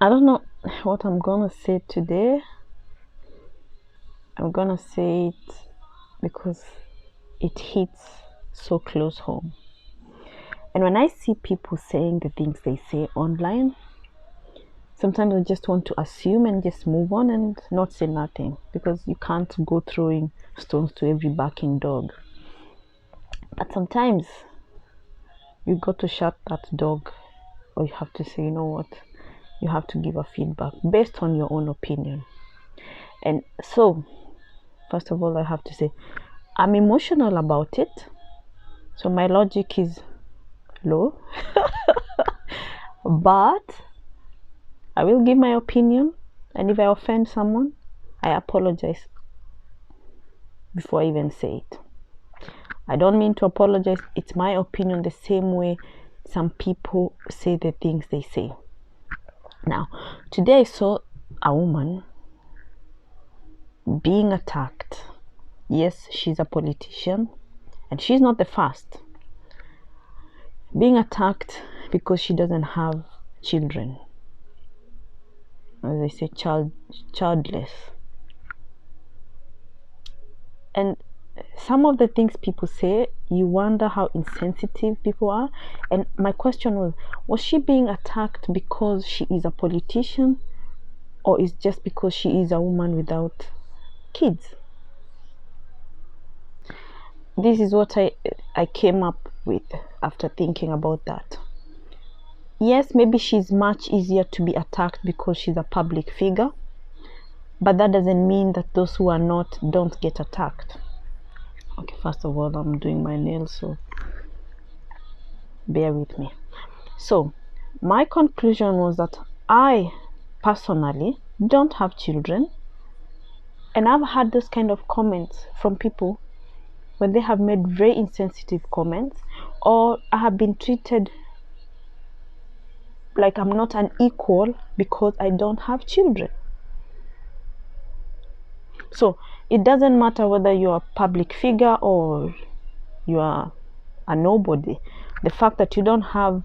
I don't know what I'm gonna say today. I'm gonna say it because it hits so close home. And when I see people saying the things they say online, sometimes I just want to assume and just move on and not say nothing, because you can't go throwing stones to every barking dog. But sometimes you got to shut that dog, or you have to say, you know what, you have to give a feedback based on your own opinion. And so, first of all, I have to say I'm emotional about it, so my logic is low. But I will give my opinion, and if I offend someone, I apologize before I even say it. I don't mean to apologize. It's my opinion, the same way some people say the things they say. Now, today I saw a woman being attacked. Yes, she's a politician, and she's not the first. Being attacked because she doesn't have children. As they say, childless. And some of the things people say, you wonder how insensitive people are. And my question was she being attacked because she is a politician, or is just because she is a woman without kids? This is what I came up with after thinking about that. Yes, maybe she's much easier to be attacked because she's a public figure, but that doesn't mean that those who are not don't get attacked. Okay, first of all, I'm doing my nails, so bear with me. So my conclusion was that I personally don't have children, and I've had those kind of comments from people when they have made very insensitive comments, or I have been treated like I'm not an equal because I don't have children. So it doesn't matter whether you're a public figure or you are a nobody. The fact that you don't have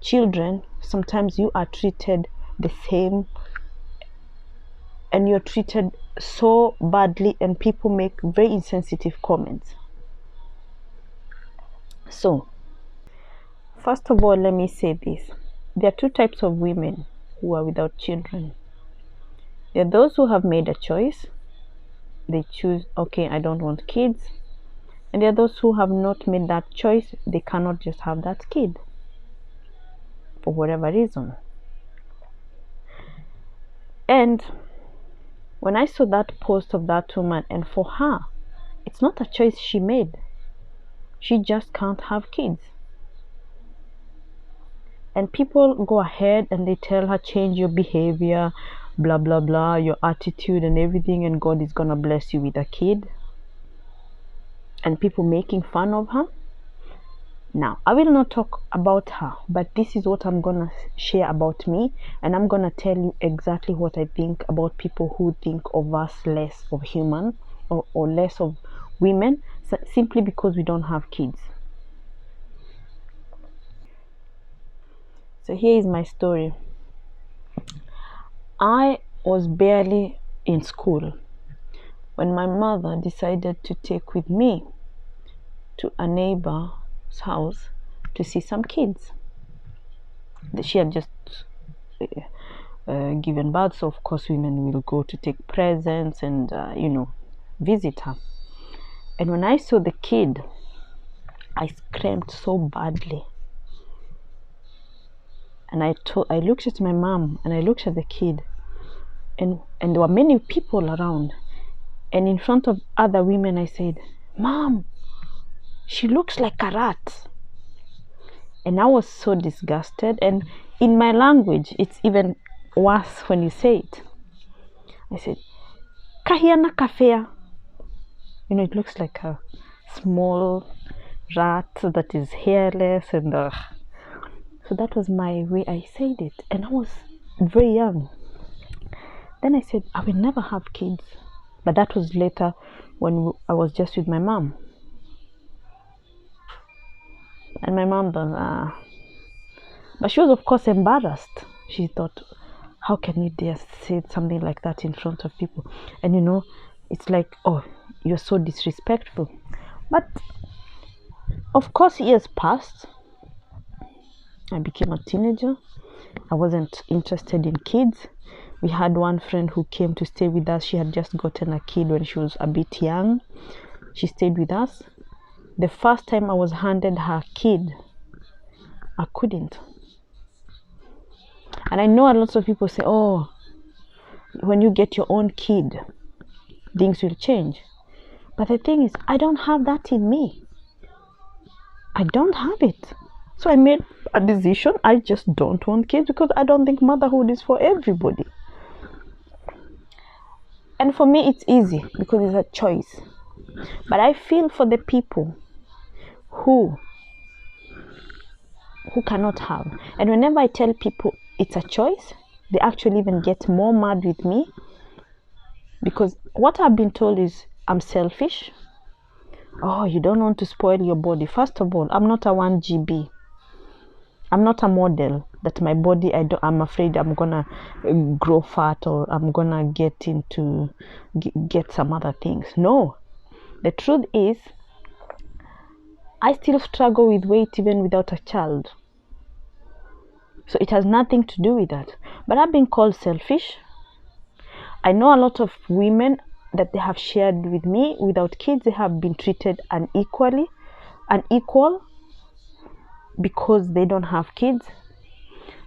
children, sometimes you are treated the same, and you're treated so badly, and people make very insensitive comments. So first of all, let me say this. There are two types of women who are without children. There are those who have made a choice. They choose, okay, I don't want kids. And there are those who have not made that choice. They cannot just have that kid for whatever reason. And when I saw that post of that woman, and for her, it's not a choice she made. She just can't have kids. And people go ahead and they tell her, change your behavior, blah blah blah, your attitude and everything, and God is gonna bless you with a kid. And people making fun of her. Now, I will not talk about her, but this is what I'm gonna share about me, and I'm gonna tell you exactly what I think about people who think of us less of human, or less of women, simply because we don't have kids. So here is my story. I was barely in school when my mother decided to take with me to a neighbor's house to see some kids. She had just given birth, so of course women will go to take presents and visit her. And when I saw the kid, I screamed so badly. And I looked at my mom, and I looked at the kid, and there were many people around. And in front of other women, I said, "Mom, she looks like a rat." And I was so disgusted. And in my language, it's even worse when you say it. I said, "Kahiana kafea." It looks like a small rat that is hairless, and so that was my way I said it, and I was very young. Then I said, I will never have kids. But that was later, when I was just with my mom. And my mom But she was, of course, embarrassed. She thought, how can you dare say something like that in front of people? And you know, it's like, oh, you're so disrespectful. But of course, years passed. I became a teenager. I wasn't interested in kids. We had one friend who came to stay with us. She had just gotten a kid when she was a bit young. She stayed with us. The first time I was handed her kid, I couldn't. And I know a lot of people say, oh, when you get your own kid, things will change. But the thing is, I don't have that in me. I don't have it. So I made a decision. I just don't want kids because I don't think motherhood is for everybody. And for me, it's easy because it's a choice. But I feel for the people who cannot have. And whenever I tell people it's a choice, they actually even get more mad with me. Because what I've been told is I'm selfish. Oh, you don't want to spoil your body. First of all, I'm not a 1GB. I'm not a model that my body, I'm afraid I'm gonna grow fat or I'm gonna get some other things. No, the truth is I still struggle with weight even without a child. So it has nothing to do with that. But I've been called selfish. I know a lot of women that they have shared with me without kids, they have been treated unequal because they don't have kids.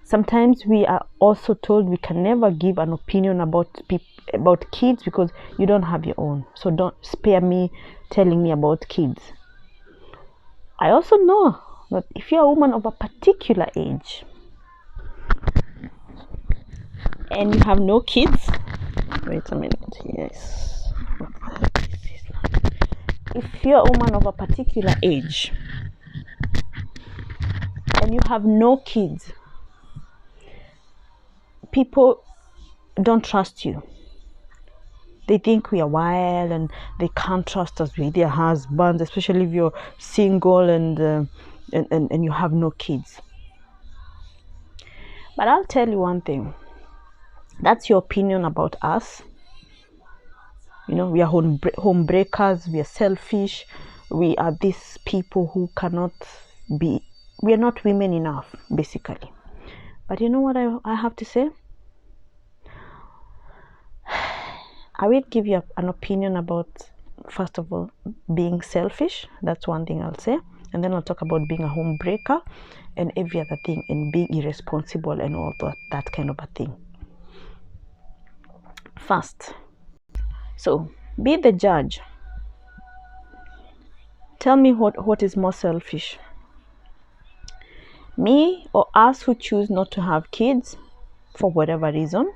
Sometimes we are also told we can never give an opinion about kids because you don't have your own. So don't spare me telling me about kids. I also know that if you're a woman of a particular age and you have no kids, wait a minute, yes. If you're a woman of a particular age and you have no kids, people don't trust you. They think we are wild and they can't trust us with their husbands, especially if you're single and you have no kids. But I'll tell you one thing. That's your opinion about us. You know, we are home breakers, we are selfish, we are these people who cannot be, we are not women enough, basically. But you know what I have to say? I will give you an opinion about, first of all, being selfish. That's one thing I'll say. And then I'll talk about being a home breaker and every other thing and being irresponsible and all that kind of a thing. First, so be the judge. Tell me what is more selfish, me or us who choose not to have kids for whatever reason.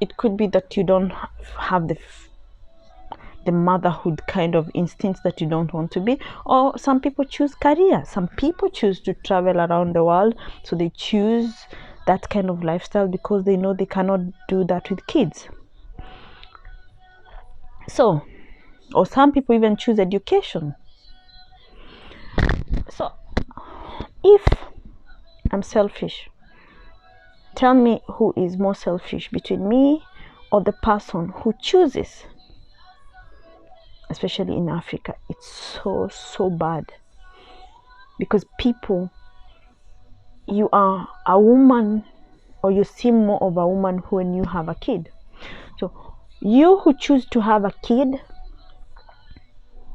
It could be that you don't have the motherhood kind of instincts that you don't want to be, or some people choose career, some people choose to travel around the world, so they choose that kind of lifestyle because they know they cannot do that with kids. So, or some people even choose education. So if I'm selfish, tell me who is more selfish between me or the person who chooses. Especially in Africa, it's so bad because people, you are a woman or you seem more of a woman when you have a kid. So you who choose to have a kid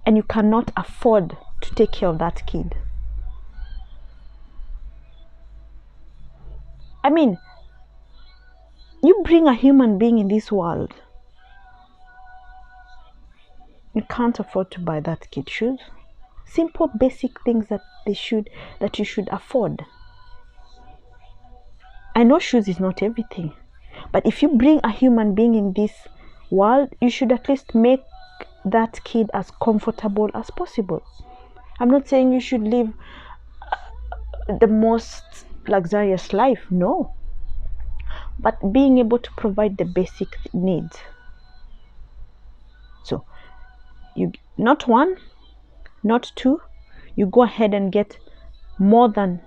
and you cannot afford to take care of that kid, I mean, you bring a human being in this world, you can't afford to buy that kid shoes, simple basic things that you should afford. I know shoes is not everything, but if you bring a human being in this world, you should at least make that kid as comfortable as possible. I'm not saying you should live the most luxurious life, no, but being able to provide the basic needs. So you, not one, not two, you go ahead and get more than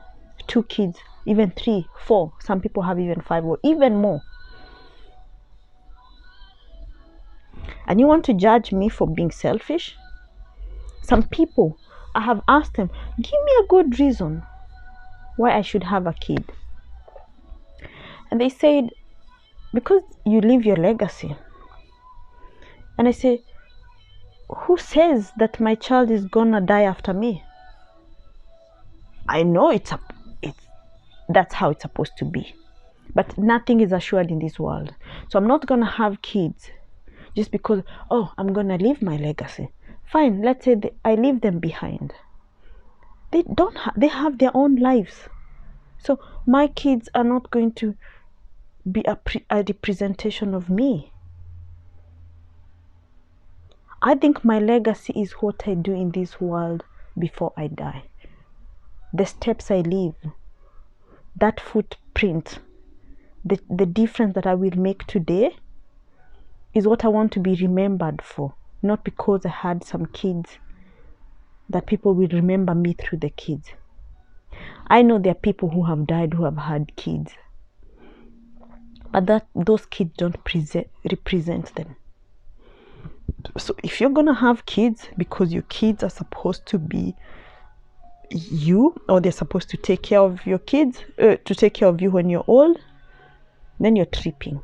2 kids even 3, 4. Some people have even 5 or even more. And you want to judge me for being selfish? Some people, I have asked them, give me a good reason why I should have a kid. And they said, because you leave your legacy. And I say, who says that my child is gonna die after me? I know that's how it's supposed to be. But nothing is assured in this world. So I'm not gonna have kids just because, oh, I'm gonna leave my legacy. Fine, let's say I leave them behind. They have their own lives. So my kids are not going to be a representation of me. I think my legacy is what I do in this world before I die. The steps I leave, that footprint, the difference that I will make today is what I want to be remembered for. Not because I had some kids, that people will remember me through the kids. I know there are people who have died who have had kids, but those kids don't represent them. So if you're gonna have kids because your kids are supposed to be you, or they're supposed to take care of your kids, to take care of you when you're old, then you're tripping.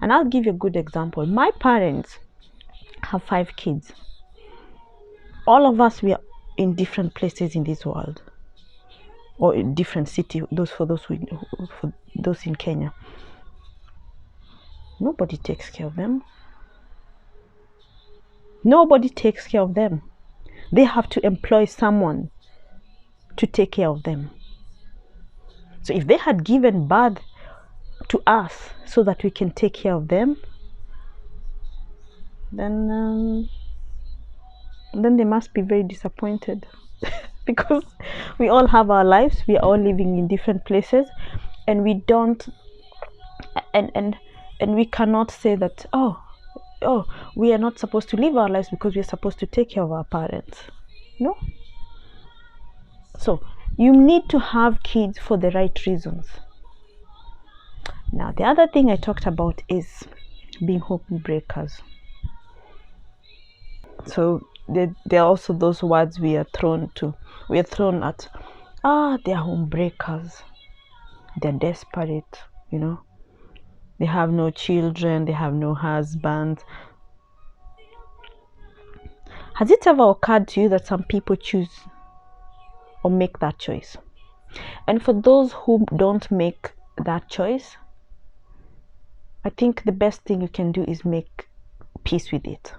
And I'll give you a good example. My parents have 5 kids. All of us, we are in different places in this world, or in different cities. For those in Kenya, nobody takes care of them. Nobody takes care of them. They have to employ someone to take care of them. So if they had given birth to us so that we can take care of them, then they must be very disappointed because we all have our lives. We are all living in different places, and we don't and we cannot say that oh, we are not supposed to live our lives because we are supposed to take care of our parents. No. So you need to have kids for the right reasons. Now, the other thing I talked about is being hope breakers. So there are also those words we are thrown at. They are home breakers. They're desperate, They have no children, they have no husband. Has it ever occurred to you that some people choose or make that choice? And for those who don't make that choice, I think the best thing you can do is make peace with it.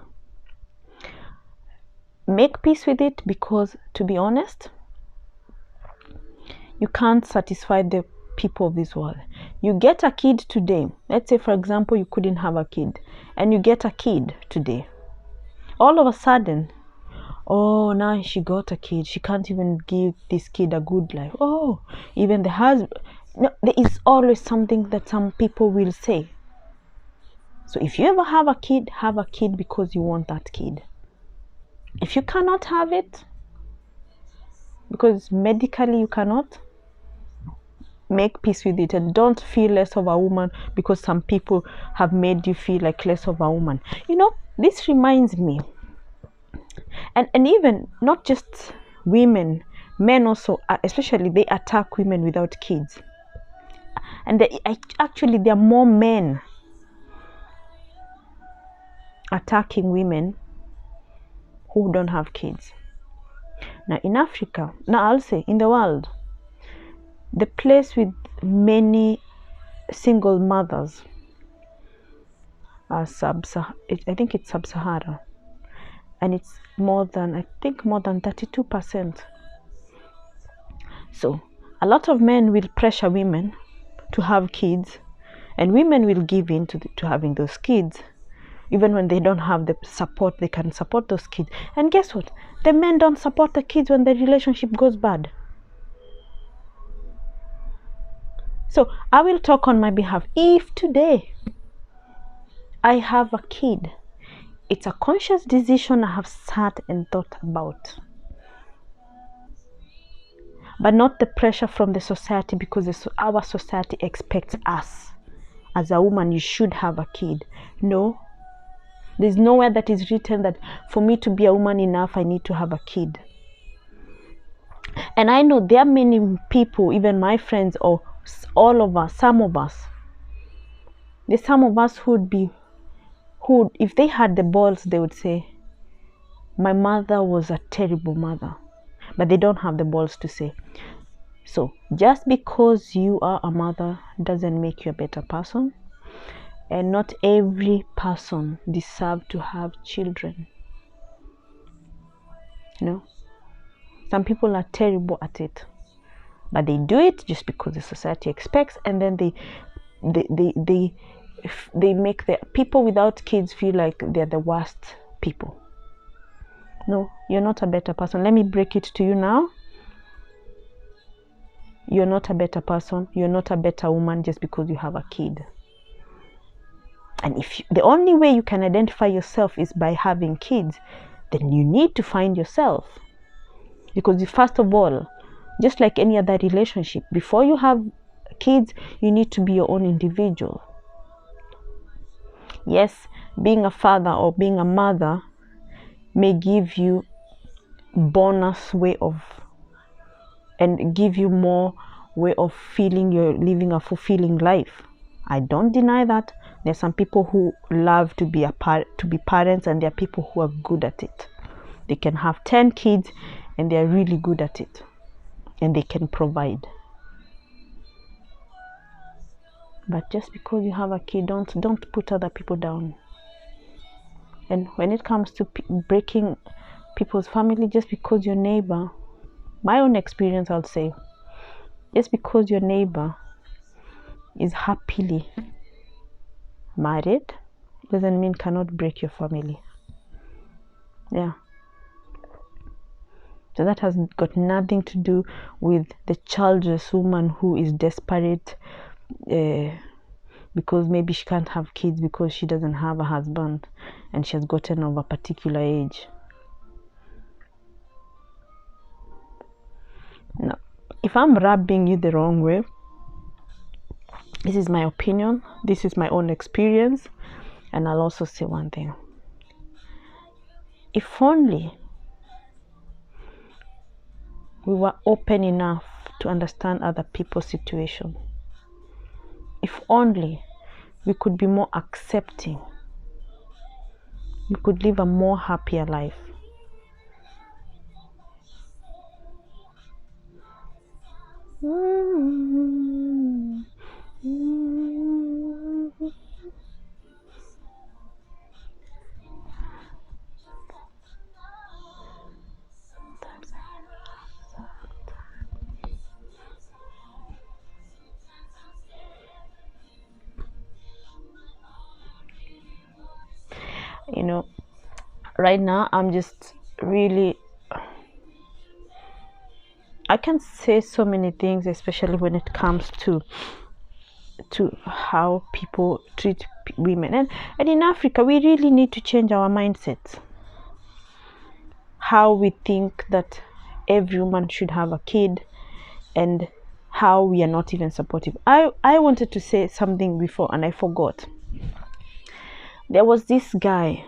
Make peace with it because, to be honest, you can't satisfy the people of this world. You get a kid today. Let's say, for example, you couldn't have a kid, and you get a kid today. All of a sudden, oh, now she got a kid. She can't even give this kid a good life. Oh, even the husband. No, there is always something that some people will say. So if you ever have a kid because you want that kid. If you cannot have it, because medically you cannot, make peace with it, and don't feel less of a woman because some people have made you feel like less of a woman. This reminds me, and even not just women, men also, especially, they attack women without kids. And there are more men attacking women who don't have kids. Now in Africa, I'll say in the world, the place with many single mothers are I think it's Sub-Sahara, and it's more than 32%. So a lot of men will pressure women to have kids, and women will give in to having those kids. Even when they don't have the support, they can support those kids. And guess what? The men don't support the kids when the relationship goes bad. So I will talk on my behalf. If today I have a kid, it's a conscious decision I have sat and thought about. but not the pressure from the society, because our society expects us as a woman, you should have a kid. No, there's nowhere that is written that for me to be a woman enough I need to have a kid. And I know there are many people, even my friends or all of us, some of us, there's some of us who if they had the balls, they would say, my mother was a terrible mother, but they don't have the balls to say. So just because you are a mother doesn't make you a better person, and not every person deserves to have children. You know, some people are terrible at it, but they do it just because the society expects, and then they make the people without kids feel like they're the worst people. No, you're not a better person. Let me break it to you now. You're not a better person. You're not a better woman just because you have a kid. And if the only way you can identify yourself is by having kids, then you need to find yourself. Because first of all, just like any other relationship, before you have kids, you need to be your own individual. Yes, being a father or being a mother may give you bonus way of, and give you more way of feeling you're living a fulfilling life. I don't deny that. There's some people who love to be parents, and there are people who are good at it. They can have 10 kids and they're really good at it, and they can provide. But just because you have a kid, don't put other people down. And when it comes to breaking people's family, just because your neighbor, my own experience, I'll say, just because your neighbor is happily married doesn't mean cannot break your family. Yeah. So that has got nothing to do with the childless woman who is desperate because maybe she can't have kids because she doesn't have a husband and she has gotten of a particular age. Now, if I'm rubbing you the wrong way, this is my opinion, this is my own experience, and I'll also say one thing. If only we were open enough to understand other people's situation. If only we could be more accepting, we could live a more happier life. You know, right now I'm just really, I can say so many things, especially when it comes to how people treat women, and in Africa we really need to change our mindsets, how we think that every woman should have a kid, and how we are not even supportive. I wanted to say something before and I forgot. There was this guy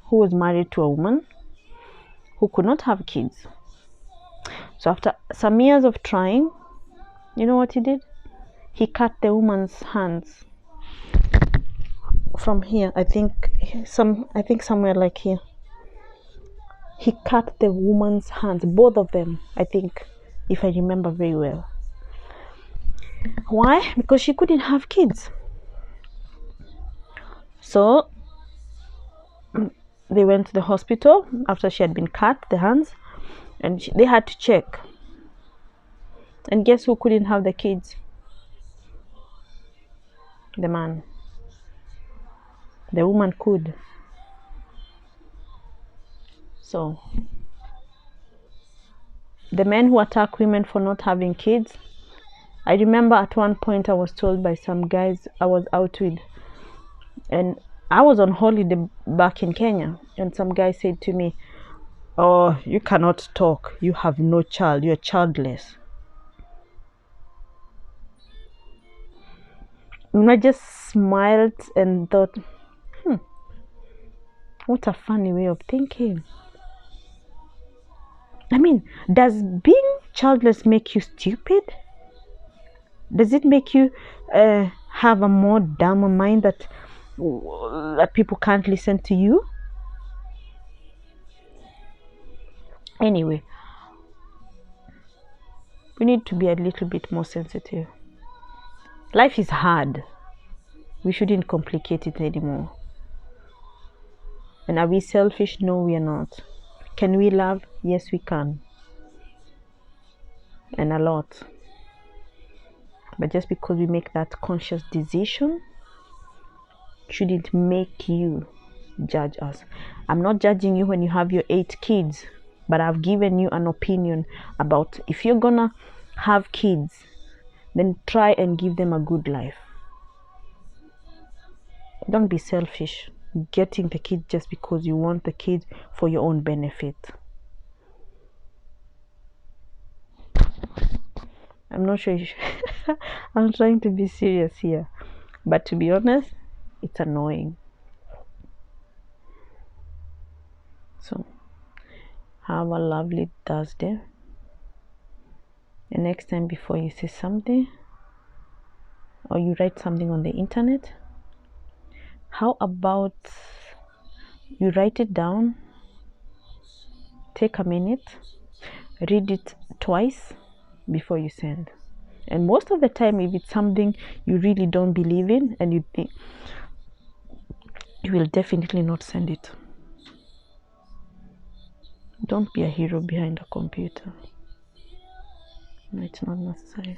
who was married to a woman who could not have kids. So after some years of trying, you know what he did? He cut the woman's hands from here. I think somewhere like here. He cut the woman's hands, both of them, I think, if I remember very well. Why? Because she couldn't have kids. So they went to the hospital after she had been cut the hands, and they had to check. And guess who couldn't have the kids? The man. The woman could. So the men who attack women for not having kids, I remember at one point I was told by some guys I was out with, and I was on holiday back in Kenya, and some guy said to me, "Oh, you cannot talk, you have no child, you're childless." I just smiled and thought, what a funny way of thinking. I mean, does being childless make you stupid? Does it make you have a more dumber mind that people can't listen to you? Anyway, we need to be a little bit more sensitive. Life is hard. We shouldn't complicate it anymore. And are we selfish? No, we are not. Can we love? Yes, we can. And a lot. But just because we make that conscious decision shouldn't make you judge us. I'm not judging you when you have your 8 kids, but I've given you an opinion about if you're gonna have kids, then try and give them a good life. Don't be selfish getting the kid just because you want the kid for your own benefit. I'm not sure I'm trying to be serious here, but to be honest, it's annoying. So have a lovely Thursday, and next time before you say something or you write something on the internet, how about you write it down, take a minute, read it twice before you send. And most of the time, if it's something you really don't believe in, and you think, you will definitely not send it. Don't be a hero behind a computer. No, it's not necessary.